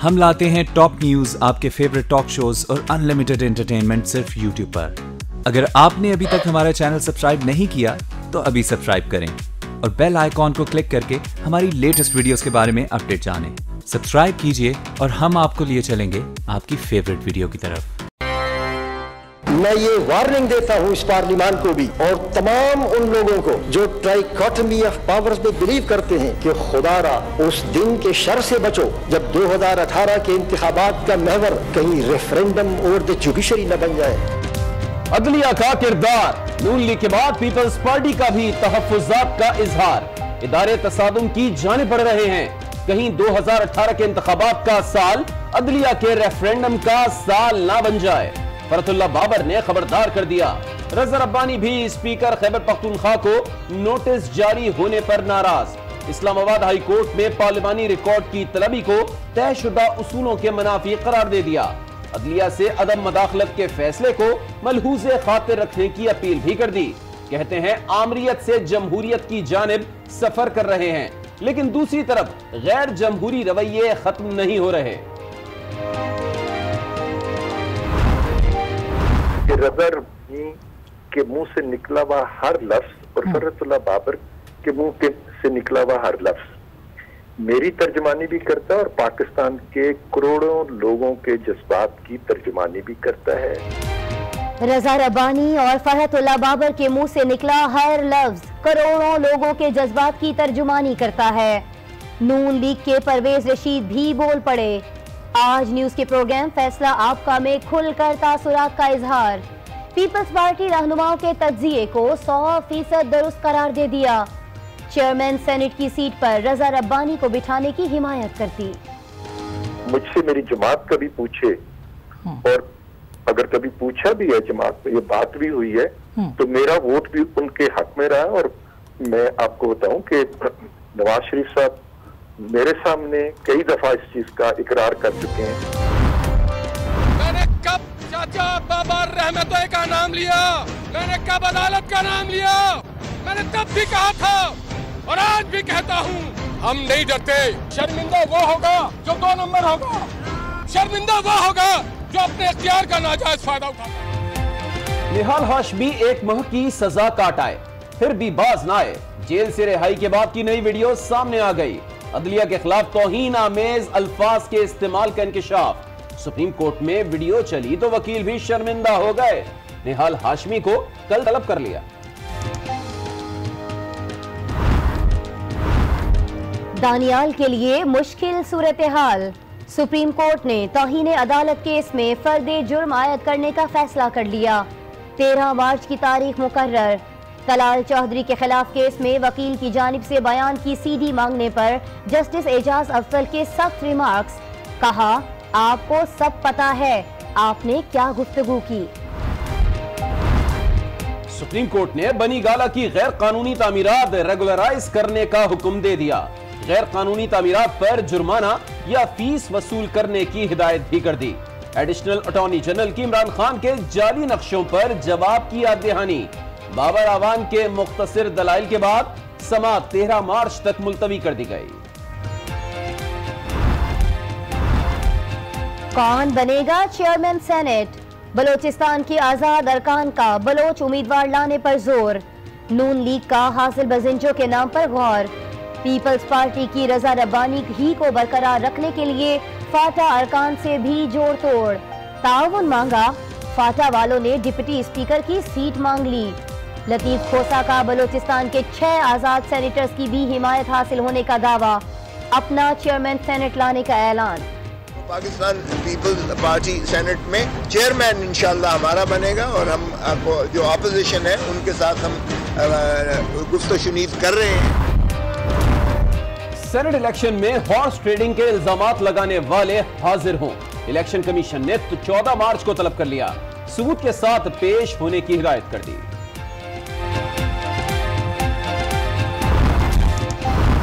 हम लाते हैं top news, आपके फेवरेट टॉक शोज और अनलिमिटेड एंटरटेनमेंट सिर्फ यूट्यूब पर। अगर आपने अभी तक हमारा चैनल सब्सक्राइब नहीं किया तो अभी सब्सक्राइब करें और बेल आइकॉन को क्लिक करके हमारी लेटेस्ट वीडियोस के बारे में अपडेट जानें। सब्सक्राइब कीजिए और हम आपको लिए चलेंगे आपकी फेवरेट वीडियो की तरफ। मैं ये वार्निंग देता हूँ इस पार्लियामान को भी और तमाम उन लोगों को जो ट्राइकोटमी ऑफ पावर्स में बिलीव करते हैं कि खुदारा उस दिन के शर से बचो जब 2018 के इंतखाबात का महवर कहीं रेफरेंडम ओवर द जुडिशरी न बन जाए। अदलिया का किरदार, नून लीग के बाद पीपल्स पार्टी का भी तहफ्फुज़ात का इजहार। इदारे तसादुम की जाने पड़ रहे हैं, कहीं 2018 के इंतखाबात का साल अदलिया के रेफरेंडम का साल ना बन जाए। फरतुल्लाह बाबर ने खबरदार कर दिया। रज़ा रब्बानी भी स्पीकर खैबर पख्तूनख्वा को नोटिस जारी होने पर नाराज। इस्लामाबाद हाई कोर्ट में पार्लिमानी रिकॉर्ड की तलबी को तयशुदा उसूलों के मुनाफी करार दे दिया। अदलिया से अदम मदाखलत के फैसले को मलहूज़े खातिर रखने की अपील भी कर दी। कहते हैं आमरीयत से जमहूरियत की जानिब सफर कर रहे हैं, लेकिन दूसरी तरफ गैर जमहूरी रवैये खत्म नहीं हो रहे। रज़ा रब्बानी के मुंह से निकला हुआ हर लफ्ज और फरतुल्लाह बाबर के मुंह से निकला हुआ हर लफ्ज मेरी तर्जमानी भी करता है और पाकिस्तान के करोड़ों लोगों के जज्बात की तर्जमानी भी करता है। रज़ा रब्बानी और फरहतुल्लाह बाबर के मुंह से निकला हर लफ्ज करोड़ों लोगों के जज्बात की तर्जुमानी करता है। नून लीग के परवेज रशीद भी बोल पड़े। आज न्यूज के प्रोग्राम फैसला आपका में खुलकर तासुरात का इजहार। पीपल्स पार्टी रहनुमाओं के तज्जिए को 100% दुरुस्त करार दे दिया। चेयरमैन सेनेट की सीट पर रज़ा रब्बानी को बिठाने की हिमायत करती। मुझसे मेरी जमात कभी पूछे और अगर कभी पूछा भी है जमात में, ये बात भी हुई है, तो मेरा वोट भी उनके हक में रहा। और मैं आपको बताऊं कि नवाज शरीफ साहब मेरे सामने कई दफा इस चीज का इकरार कर चुके हैं। मैंने कब चाचा बाबर रहमतुल्लाह का नाम लिया, मैंने कब अदालत का नाम लिया, मैंने तब भी कहा था और आज भी कहता हूँ, हम नहीं डरते। शर्मिंदा वो होगा जो 2 नंबर होगा, शर्मिंदा वो होगा जो अपने इख्तियार का नाजायज फायदा उठाता। निहाल हाशमी 1 माह की सजा काट आए, फिर भी बाज ना आए। जेल से रिहाई के बाद की नई वीडियो सामने आ गई। अदलिया के खिलाफ तौहीन आमेज अल्फाज के इस्तेमाल का इंकिशाफ। सुप्रीम कोर्ट में वीडियो चली तो वकील भी शर्मिंदा हो गए। निहाल हाशमी को कल तलब कर लिया। दानियाल के लिए मुश्किल सूरत हाल। सुप्रीम कोर्ट ने तौहीन अदालत केस में फर्दे जुर्म आयद करने का फैसला कर लिया। 13 मार्च की तारीख मुकर्रर। तलाल चौधरी के खिलाफ केस में वकील की जानिब से बयान की सीडी मांगने पर जस्टिस एजाज अफजल के सख्त रिमार्क्स। कहा, आपको सब पता है, आपने क्या गुफ्तगू की। सुप्रीम कोर्ट ने बनी गाला की गैर कानूनी तामीरात रेगुलराइज करने का हुक्म दे दिया। गैर कानूनी तामीरात पर जुर्माना या फीस वसूल करने की हिदायत भी कर दी। एडिशनल अटॉर्नी जनरल की इमरान खान के जाली नक्शों पर जवाब की याद दहानी। बाबर आवान के मुख्तसर दलाइल के बाद समाअत 13 मार्च तक मुलतवी कर दी गई। कौन बनेगा चेयरमैन सेनेट? बलोचिस्तान के आजाद अरकान का बलोच उम्मीदवार लाने पर जोर। नून लीग का हासिल बजिंजों के नाम पर गौर। पीपल्स पार्टी की रज़ा रब्बानी ही को बरकरार रखने के लिए फाटा अरकान से भी जोड़ तोड़। ताउन मांगा, फाटा वालों ने डिप्टी स्पीकर की सीट मांग ली। लतीफ खोसा का बलोचिस्तान के 6 आजाद सेनेटर्स की भी हिमायत हासिल होने का दावा। अपना चेयरमैन सेनेट लाने का ऐलान। पाकिस्तान पीपल्स पार्टी सेनेट में चेयरमैन इंशाल्लाह हमारा बनेगा और हम जो ऑपोजिशन है उनके साथ हम गुफ्तशुनीद कर रहे हैं। सेनेट इलेक्शन में हॉर्स ट्रेडिंग के इल्जामात लगाने वाले हाजिर हों। इलेक्शन कमीशन ने 14 मार्च को तलब कर लिया। सबूत के साथ पेश होने की हिदायत कर दी।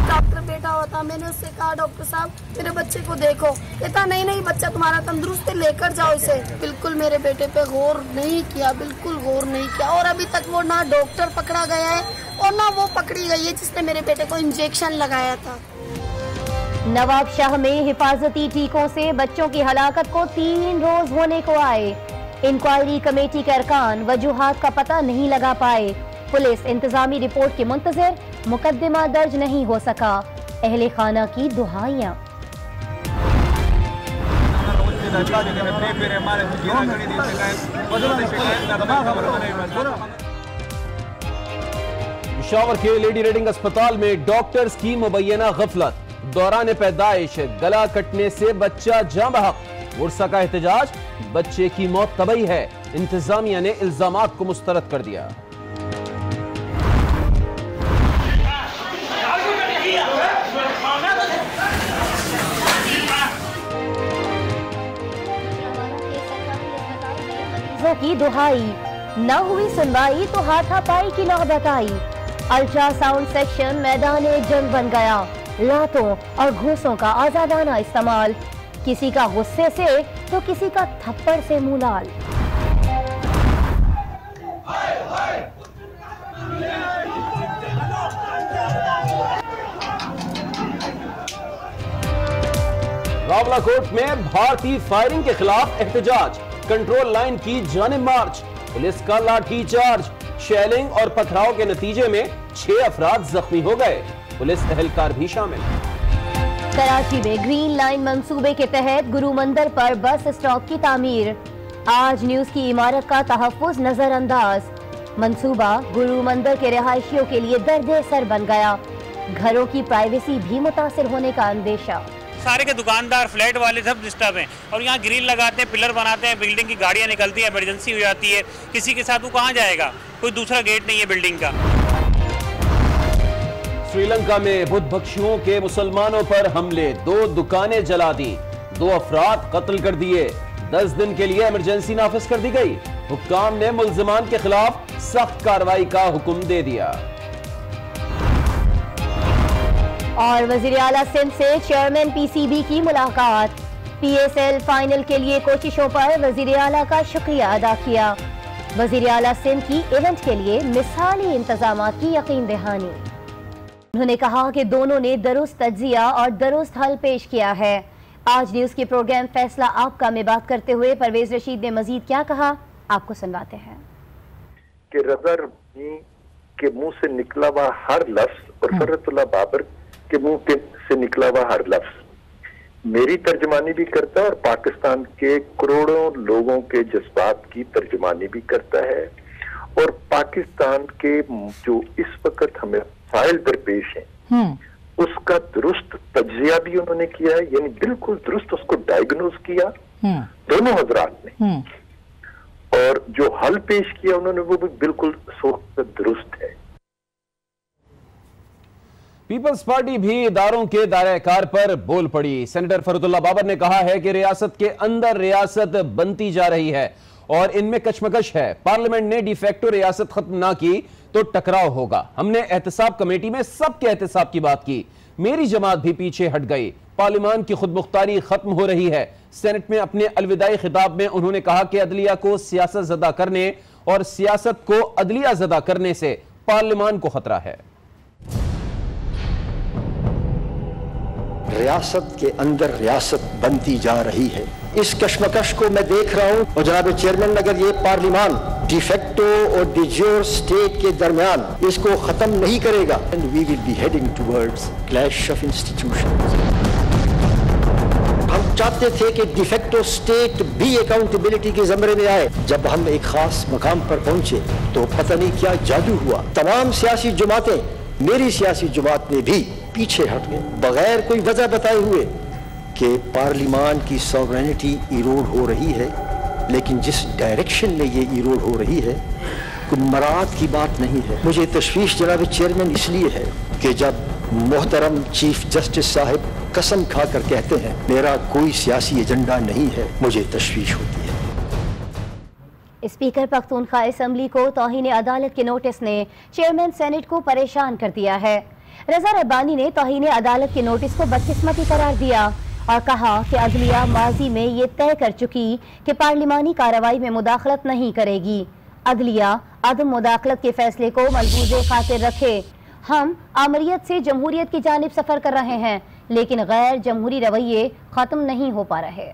डॉक्टर बेटा होता, मैंने उससे कहा डॉक्टर साहब मेरे बच्चे को देखो, कहता नहीं नहीं बच्चा तुम्हारा तंदुरुस्त है, लेकर जाओ इसे। बिल्कुल मेरे बेटे पे गौर नहीं किया, बिल्कुल गौर नहीं किया। और अभी तक वो ना डॉक्टर पकड़ा गया है और ना वो पकड़ी गई है जिसने मेरे बेटे को इंजेक्शन लगाया था। नवाब शाह में हिफाजती टीकों से बच्चों की हलाकत को 3 रोज होने को आए। इंक्वायरी कमेटी के अरकान वजूहात का पता नहीं लगा पाए। पुलिस इंतजामी रिपोर्ट की मुंतजर, मुकदमा दर्ज नहीं हो सका। अहले खाना की दुहाइयां। पेशावर के लेडी रेडिंग अस्पताल में डॉक्टर्स की मुबैना गफलत, दौरान पैदाइश गला कटने से बच्चा जाँ बहक। उर्सा का एहतजाज, बच्चे की मौत तबई है। इंतजामिया ने इल्जामात को मुस्तरद कर दिया। की दुहाई, न हुई सुनवाई तो हाथापाई की नौबत आई। अल्ट्रासाउंड सेक्शन मैदान जंग बन गया। लातों और घूसों का आजादाना इस्तेमाल, किसी का गुस्से से तो किसी का थप्पड़ से मुंह लाल। रावलाकोट में भारतीय फायरिंग के खिलाफ एहतजाज, कंट्रोल लाइन की जानिब मार्च, पुलिस का लाठी चार्ज। शेलिंग और पथराव के नतीजे में 6 अफराद जख्मी हो गए, पुलिस एहलकार भी शामिल। कराची में ग्रीन लाइन मंसूबे के तहत गुरु मंदिर पर बस स्टॉप की तामीर। आज न्यूज की इमारत का तहफ्फुज नजरअंदाज। मंसूबा गुरु मंदिर के रिहायशियों के लिए दर्द सर बन गया। घरों की प्राइवेसी भी मुतासिर होने का अंदेशा। सारे के दुकानदार, फ्लैट वाले सब डिस्टर्ब हैं और यहाँ ग्रिल लगाते हैं, पिलर बनाते हैं, बिल्डिंग की गाड़ियाँ निकलती हैं, इमरजेंसी हो जाती है, किसी के साथ वो कहाँ जाएगा, कोई दूसरा गेट नहीं है बिल्डिंग का। श्रीलंका में बुद्ध भिक्षुओं के मुसलमानों पर हमले, 2 दुकानें जला दी, 2 अफराद कत्ल कर दिए। 10 दिन के लिए इमरजेंसी नाफिज कर दी गई। हुक्काम ने मुल्जिमान के खिलाफ सख्त कार्रवाई का हुक्म दे दिया। और वजीर आला सिंध से चेयरमैन पीसीबी की मुलाकात। पीएसएल फाइनल के लिए कोशिशों पर वजीर आला का शुक्रिया अदा किया। वजीर आला सिंध की इवेंट के लिए मिसाली इंतजामात की यकीन दहानी। उन्होंने कहा कि दोनों ने दुरुस्त तज्जिया और दुरुस्त हल पेश किया है। आज न्यूज के प्रोग्राम फैसला आपका में बात करते हुए परवेज रशीद ने मजीद क्या कहा, आपको सुनवाते हैं। कि रज़ा रब्बानी के मुंह से निकला हुआ हर लफ्ज और फरहतुल्लाह बाबर के मुंह से निकला हुआ हर लफ्ज मेरी तर्जमानी भी करता है और पाकिस्तान के करोड़ों लोगों के जज्बात की तर्जमानी भी करता है। और पाकिस्तान के जो इस वक्त हमें फाइल दरपेश हैं उसका दुरुस्त तज्जिया भी उन्होंने किया है, यानी बिल्कुल दुरुस्त उसको डायग्नोज किया दोनों हजरात ने, और जो हल पेश किया उन्होंने वो भी बिल्कुल दुरुस्त है। पीपल्स पार्टी भी इदारों के दायरे-ए-कार पर बोल पड़ी। सेनेटर फरुदुल्लाह बाबर ने कहा है कि रियासत के अंदर रियासत बनती जा रही है और इनमें कशमकश है। पार्लियामेंट ने डिफेक्टो रियासत खत्म ना की तो टकराव होगा। हमने एहतसाब कमेटी में सबके एहतसाब की बात की, मेरी जमात भी पीछे हट गई। पार्लियामान की खुद मुख्तारी खत्म हो रही है। सेनेट में अपने अलविदाई खिताब में उन्होंने कहा कि अदलिया को सियासत ज़दा करने और सियासत को अदलिया ज़दा करने से पार्लियामान को खतरा है। रियासत के अंदर रियासत बनती जा रही है, इस कशमकश को मैं देख रहा हूं। और जनाब चेयरमैन, अगर ये पार्लियामान डिफेक्टो और डिजोर स्टेट के दरमियान इसको खत्म नहीं करेगा, and we will be heading towards clash of institutions. हम चाहते थे कि डिफेक्टो स्टेट भी अकाउंटेबिलिटी के ज़मरे में आए। जब हम एक खास मकाम पर पहुंचे तो पता नहीं क्या जादू हुआ, तमाम सियासी जमातें, मेरी सियासी जमात ने भी पीछे हट गए बगैर कोई वजह बताए हुए कि पार्लियामान की सॉवरेनिटी इरोड हो रही है। लेकिन जिस डायरेक्शन में ये इरोड हो रही है कोई मराद की बात नहीं है। मुझे तशवीश जनाब चेयरमैन इसलिए है कि जब मोहतरम चीफ जस्टिस साहब कसम खाकर कहते हैं मेरा कोई सियासी एजेंडा नहीं है, मुझे तशवीश होती है। स्पीकर पख्तूनख्वा असेंबली को तौहीन अदालत के नोटिस ने चेयरमैन सेनेट को परेशान कर दिया है। रज़ा रब्बानी ने तौहीन अदालत के नोटिस को बदकिस्मती करार दिया और कहा कि अदलिया माजी में ये तय कर चुकी कि पार्लिमानी कार्रवाई में मुदाखलत नहीं करेगी। अदलिया अदम मुदाखलत के फैसले को मलबूज़े खातिर रखे। हम आमरीत से जमहूरियत की जानिब सफ़र कर रहे हैं, लेकिन गैर जमहूरी रवैये खत्म नहीं हो पा रहे।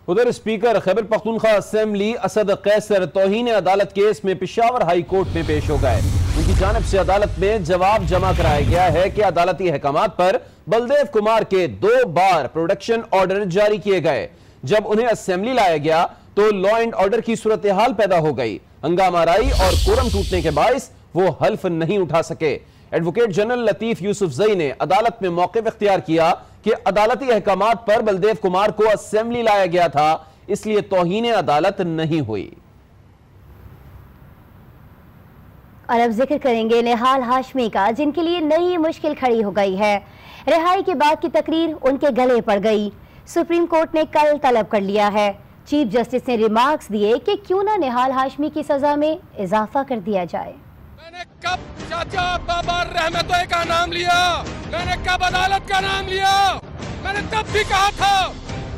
उधर स्पीकर खैबर पख्तूनख्वा असेंबली असद कैसर तौहीन अदालत केस में पेशावर हाई कोर्ट में पेश हो गए। उनकी जानिब से अदालत में जवाब जमा कराया गया है कि अदालती अहकामात पर बलदेव कुमार के 2 बार प्रोटेक्शन ऑर्डर जारी किए गए। जब उन्हें असेंबली लाया गया तो लॉ एंड ऑर्डर की सूरत हाल पैदा हो गई। हंगामा राई और कोरम टूटने के बायस वो हल्फ नहीं उठा सके। एडवोकेट जनरल लतीफ यूसुफजई ने अदालत में मौक़िफ़ इख्तियार किया कि अदालती अहकामात पर बलदेव कुमार को असेंबली लाया गया था, इसलिए तौहीन अदालत नहीं हुई। और अब जिक्र करेंगे निहाल हाशमी का, जिनके लिए नई मुश्किल खड़ी हो गई है। रिहाई के बाद की तकरीर उनके गले पड़ गई। सुप्रीम कोर्ट ने कल तलब कर लिया है। चीफ जस्टिस ने रिमार्क्स दिए कि क्यों ना निहाल हाशमी की सजा में इजाफा कर दिया जाए। मैंने कब चाचा बाबर रहमतों का नाम लिया, मैंने कब अदालत का नाम लिया, मैंने तब भी कहा था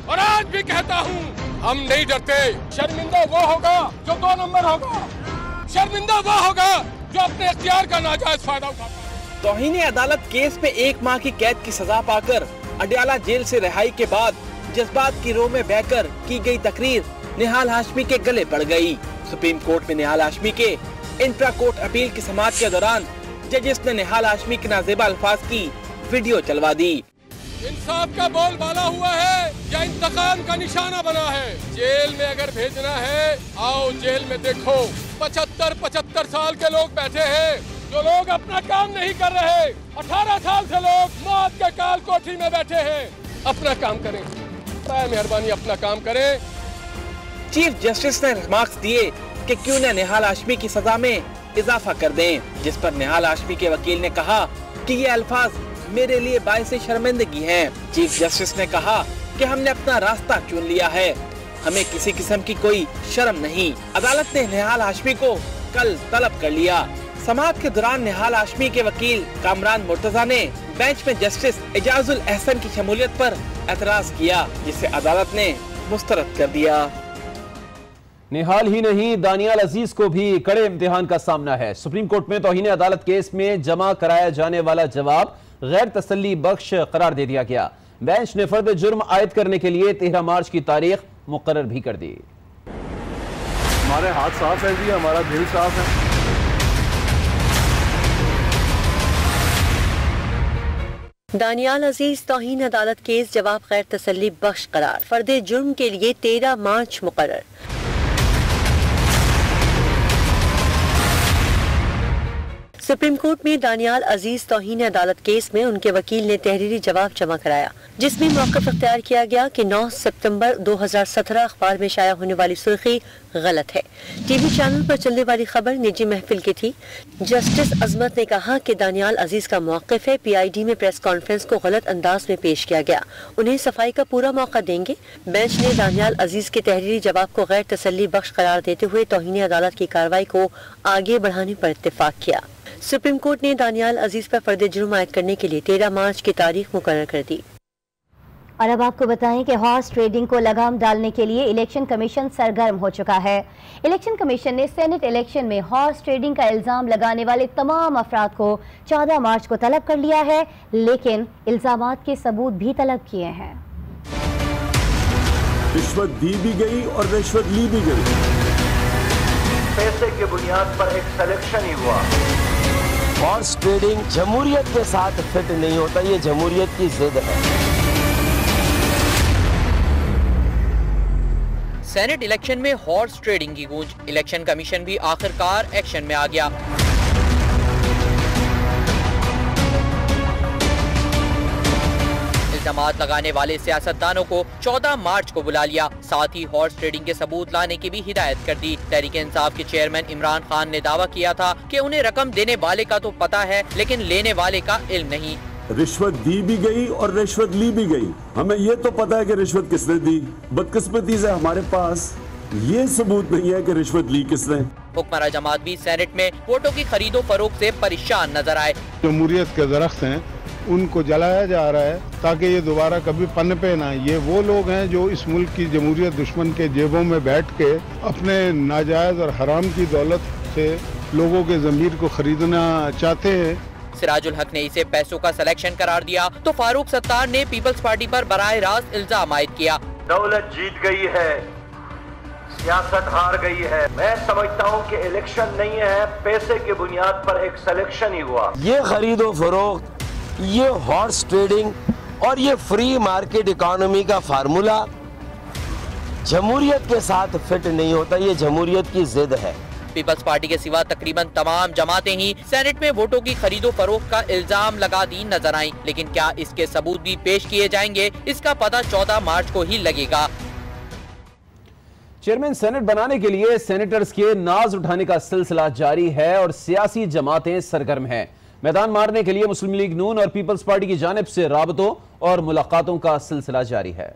और आज भी कहता हूँ, हम नहीं डरते। शर्मिंदा वो होगा जो 2 नंबर होगा, शर्मिंदा वो होगा जो अपने इख्तियार का नाजायज फायदा उठाता। तौहीन अदालत केस में 1 माह की कैद की सजा पाकर अडयाला जेल से रिहाई के बाद जज्बात की रो में बहकर की गई तकरीर निहाल हाशमी के गले पड़ गई। सुप्रीम कोर्ट में निहाल हाशमी के इंट्रा कोर्ट अपील की समाअत के दौरान जजेस ने निहाल हाशमी के नाजेबा अल्फाज की वीडियो चलवा दी। इंसाफ का बोलबाला हुआ है या इंतकाम का निशाना बना है। जेल में अगर भेजना है, आओ जेल में देखो 75 साल के लोग बैठे हैं, जो लोग अपना काम नहीं कर रहे। 18 साल से लोग मौत के काल कोठरी में बैठे हैं। अपना काम करें, मेहरबानी अपना काम करें। चीफ जस्टिस ने रिमार्क्स दिए कि क्यों न निहाल हाशमी की सजा में इजाफा कर दें, जिस पर निहाल हाशमी के वकील ने कहा कि ये अल्फाज मेरे लिए बायसे शर्मिंदगी हैं। चीफ जस्टिस ने कहा कि हमने अपना रास्ता चुन लिया है, हमें किसी किस्म की कोई शर्म नहीं। अदालत ने निहाल हाशमी को कल तलब कर लिया। समाअत के दौरान निहाल हाशमी के वकील कामरान मुर्तजा ने बेंच में जस्टिस एजाजुल एहसन की शमूलियत पर एतराज किया, जिसे अदालत ने मुस्तरद कर दिया। निहाल ही नहीं, दानियाल अजीज को भी कड़े इम्तिहान का सामना है। सुप्रीम कोर्ट में तौहीन अदालत केस में जमा कराया जाने वाला जवाब गैर तसल्ली बख्श करार दे दिया गया। बेंच ने फर्द जुर्म आयद करने के लिए 13 मार्च की तारीख मुकर्रर भी कर दी। हमारे हाथ साफ है जी, हमारा दिल साफ है। दानियाल अजीज तौहीन अदालत केस जवाब गैर तसल्ली बख्श करार, फर्द जुर्म के लिए 13 मार्च मुकर्रर। सुप्रीम कोर्ट में दानियाल अजीज तौहीन अदालत केस में उनके वकील ने तहरीरी जवाब जमा कराया, जिसमें मौक़िफ़ इख्तियार किया गया कि 9 सितंबर 2017 अखबार में शाया होने वाली सुर्खी गलत है। टीवी चैनल पर चलने वाली खबर निजी महफिल की थी। जस्टिस अजमत ने कहा कि दानियाल अजीज का मौक़िफ़ है, PID में प्रेस कॉन्फ्रेंस को गलत अंदाज में पेश किया गया, उन्हें सफाई का पूरा मौका देंगे। बेंच ने दानियाल अजीज के तहरीरी जवाब को गैर तसल्ली बख्श करार देते हुए तौहीन अदालत की कार्रवाई को आगे बढ़ाने पर इत्तेफाक किया। सुप्रीम कोर्ट ने दानियाल अजीज पर फर्द जुर्म आयद करने के लिए 13 मार्च की तारीख मुकर्रर कर दी। और अब आपको बताएं कि हॉर्स ट्रेडिंग को लगाम डालने के लिए इलेक्शन कमीशन सरगर्म हो चुका है। इलेक्शन कमीशन ने सेनेट इलेक्शन में हॉर्स ट्रेडिंग का इल्जाम लगाने वाले तमाम अफराद को 14 मार्च को तलब कर लिया है, लेकिन इल्जामात के सबूत भी तलब किए हैं। रिश्वत दी भी गई और रिश्वत ली भी गई। पैसे की बुनियाद पर एक सिलेक्शन ही हुआ। हॉर्स ट्रेडिंग जमहूरियत के साथ फिट नहीं होता, ये जमहूरियत की जिद है। सेनेट इलेक्शन में हॉर्स ट्रेडिंग की गूंज, इलेक्शन कमीशन भी आखिरकार एक्शन में आ गया। इल्जामात लगाने वाले सियासतदानों को 14 मार्च को बुला लिया, साथ ही हॉर्स ट्रेडिंग के सबूत लाने की भी हिदायत कर दी। तहरीक इंसाफ के चेयरमैन इमरान खान ने दावा किया था कि उन्हें रकम देने वाले का तो पता है, लेकिन लेने वाले का इल्म नहीं। रिश्वत दी भी गई और रिश्वत ली भी गई। हमें ये तो पता है कि रिश्वत किसने दी, बदकिस्मती से हमारे पास ये सबूत नहीं है कि रिश्वत ली किसने। हुक्मरान जमात भी सेनेट में वोटों की खरीदो फरोख्त से परेशान नजर आए। जमहूरियत के दरख्त हैं, उनको जलाया जा रहा है ताकि ये दोबारा कभी पनपे ना। ये वो लोग हैं जो इस मुल्क की जमहूरियत दुश्मन के जेबों में बैठ के अपने नाजायज और हराम की दौलत से लोगों के ज़मीर को खरीदना चाहते हैं। सिराजुल हक ने इसे पैसों का सिलेक्शन करार दिया तो फारूक सत्तार ने पीपल्स पार्टी पर बराह रास्त इल्जाम आयद किया। दौलत जीत गई है, सियासत हार गई है। मैं समझता हूँ कि इलेक्शन नहीं है, पैसे की बुनियाद पर एक सिलेक्शन ही हुआ। ये खरीदो फरोख्त, ये हॉर्स ट्रेडिंग और ये फ्री मार्केट इकोनॉमी का फार्मूला जमहूरियत के साथ फिट नहीं होता। ये जमहूरियत की जिद है। पीपल्स पार्टी के सिवा तकरीबन तमाम जमातें ही सेनेट में वोटों की खरीदो फरोख्त का इल्जाम लगा दी नजर आईं, लेकिन क्या इसके सबूत भी पेश किए जाएंगे, इसका पता 14 मार्च को ही लगेगा। चेयरमैन सेनेट बनाने के लिए सेनेटर्स के नाज उठाने का सिलसिला जारी है और सियासी जमातें सरगर्म हैं। मैदान मारने के लिए मुस्लिम लीग नून और पीपल्स पार्टी की जानिब से राबतों और मुलाकातों का सिलसिला जारी है।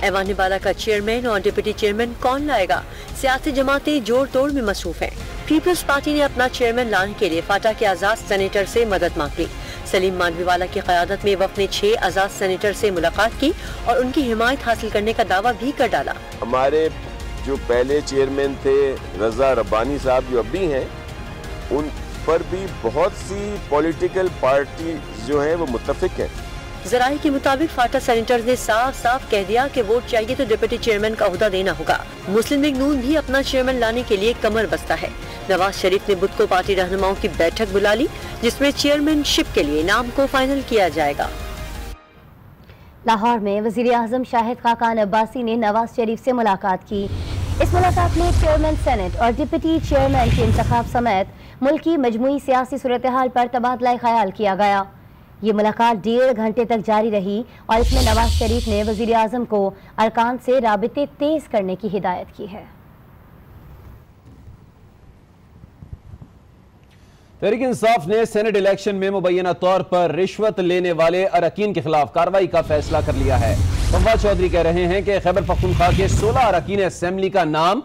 ऐवान बाला का चेयरमैन और डिप्टी चेयरमैन कौन लाएगा? सियासी जमातें जोड़ तोड़ में मसरूफ हैं। पीपल्स पार्टी ने अपना चेयरमैन लाने के लिए फाटा के आजाद सेनेटर से मदद मांग ली। सलीम मानवीवाला की क़यादत में वफ़द ने 6 आजाद सेनेटर से मुलाकात की और उनकी हिमायत हासिल करने का दावा भी कर डाला। हमारे जो पहले चेयरमैन थे रजा रब्बानी साहब जो अभी हैं, उन पर भी बहुत सी पॉलिटिकल पार्टी जो है वो मुत्तफिक है। जराये के मुताबिक फाटा सेनेटर ने साफ साफ कह दिया कि वोट चाहिए तो डिप्टी चेयरमैन का ओहदा देना होगा। मुस्लिम लीग नून भी अपना चेयरमैन लाने के लिए कमर बस्ता है। नवाज शरीफ ने बुध को पार्टी रहनुमाओं की बैठक बुला ली, जिसमें चेयरमैनशिप के लिए नाम को फाइनल किया जाएगा। लाहौर में वजीर आजम शाहिद खाकान अब्बासी ने नवाज शरीफ से मुलाकात की। इस मुलाकात में चेयरमैन सेनेट और डिप्टी चेयरमैन के इंतखाब समेत मुल्क की मजमूई सियासी सूरत हाल पर तबादला ख्याल किया गया। ये मुलाकात 1.5 घंटे तक जारी रही और इसमें नवाज शरीफ ने वजीर आजम को अरकान से राबिते तेज करने की हिदायत की है। तहरीक इंसाफ ने सेनेट इलेक्शन में मुबैना तौर पर रिश्वत लेने वाले अरकान के खिलाफ कार्रवाई का फैसला कर लिया है। फवाद चौधरी कह रहे हैं कि खैबर पख्तूनख्वा के 16 अरकान असेंबली का नाम